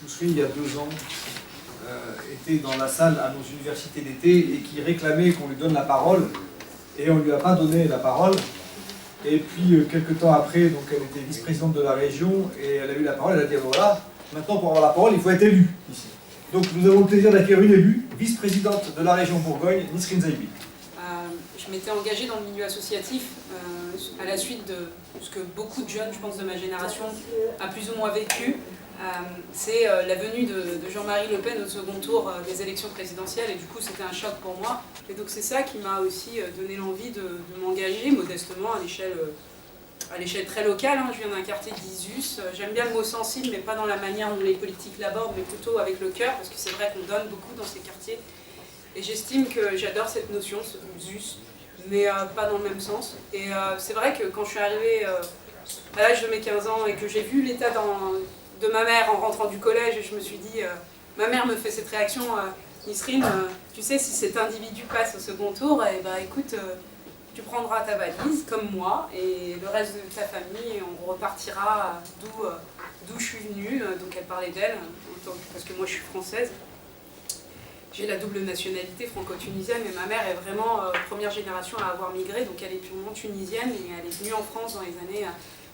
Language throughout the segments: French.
Toussery, il y a 2 ans, était dans la salle à nos universités d'été et qui réclamait qu'on lui donne la parole, et on ne lui a pas donné la parole. Et puis, quelques temps après, donc, elle était vice-présidente de la région, et elle a eu la parole, elle a dit, ah, voilà, maintenant pour avoir la parole, il faut être élu ici. Donc nous avons le plaisir d'accueillir une élue, vice-présidente de la région Bourgogne, Nisrine Zaïbi. Je m'étais engagée dans le milieu associatif à la suite de ce que beaucoup de jeunes, je pense, de ma génération a plus ou moins vécu. C'est la venue de Jean-Marie Le Pen au second tour des élections présidentielles, et du coup c'était un choc pour moi. Et donc c'est ça qui m'a aussi donné l'envie de m'engager modestement à l'échelle très locale. Je viens d'un quartier d'Isus. J'aime bien le mot sensible, mais pas dans la manière dont les politiques l'abordent, mais plutôt avec le cœur, parce que c'est vrai qu'on donne beaucoup dans ces quartiers. Et j'estime que j'adore cette notion, ce ZUS, mais pas dans le même sens. Et c'est vrai que quand je suis arrivée à l'âge de mes 15 ans et que j'ai vu l'état de ma mère en rentrant du collège, et je me suis dit, ma mère me fait cette réaction, Nisrine, tu sais, si cet individu passe au second tour, et bah, écoute, tu prendras ta valise, comme moi, et le reste de ta famille, et on repartira d'où je suis venue. Donc elle parlait d'elle, parce que moi je suis française. J'ai la double nationalité franco-tunisienne, mais ma mère est vraiment première génération à avoir migré, donc elle est purement tunisienne, et elle est venue en France dans les années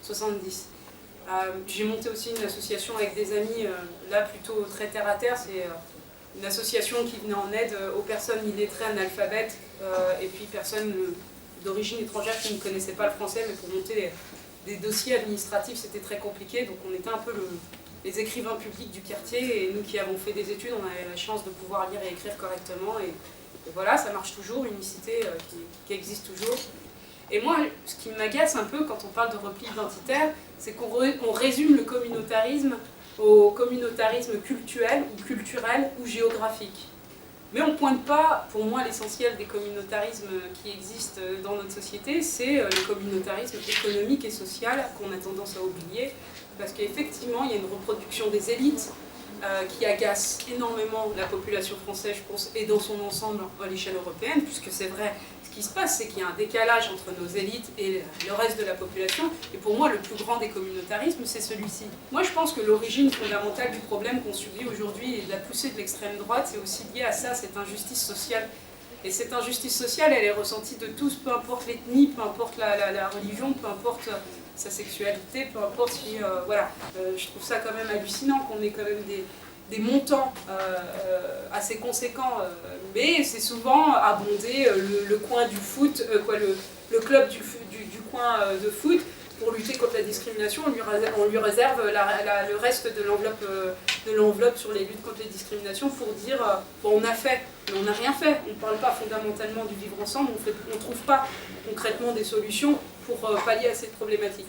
70. J'ai monté aussi une association avec des amis, là plutôt très terre à terre. C'est une association qui venait en aide aux personnes illettrées, analphabètes, et puis personnes d'origine étrangère qui ne connaissaient pas le français, mais pour monter des dossiers administratifs, c'était très compliqué. Donc on était un peu les écrivains publics du quartier, et nous qui avons fait des études, on avait la chance de pouvoir lire et écrire correctement. Et voilà, ça marche toujours, unicité qui existe toujours. Et moi, ce qui m'agace un peu quand on parle de repli identitaire, c'est qu'on résume le communautarisme au communautarisme culturel ou géographique. Mais on ne pointe pas, pour moi, l'essentiel des communautarismes qui existent dans notre société, c'est le communautarisme économique et social qu'on a tendance à oublier, parce qu'effectivement, il y a une reproduction des élites qui agace énormément la population française, je pense, et dans son ensemble à l'échelle européenne, puisque c'est vrai, ce qui se passe, c'est qu'il y a un décalage entre nos élites et le reste de la population, et pour moi, le plus grand des communautarismes, c'est celui-ci. Moi, je pense que l'origine fondamentale du problème qu'on subit aujourd'hui et de la poussée de l'extrême droite, c'est aussi lié à ça, cette injustice sociale. Et cette injustice sociale, elle est ressentie de tous, peu importe l'ethnie, peu importe la religion, peu importe sa sexualité, peu importe si... voilà. Je trouve ça quand même hallucinant qu'on ait quand même des montants assez conséquents, mais c'est souvent abondé le coin du foot, le club du coin de foot. Pour lutter contre la discrimination, on lui réserve le reste de l'enveloppe sur les luttes contre les discriminations pour dire bon, on a fait, mais on n'a rien fait. On ne parle pas fondamentalement du vivre ensemble, on ne trouve pas concrètement des solutions pour pallier à cette problématique.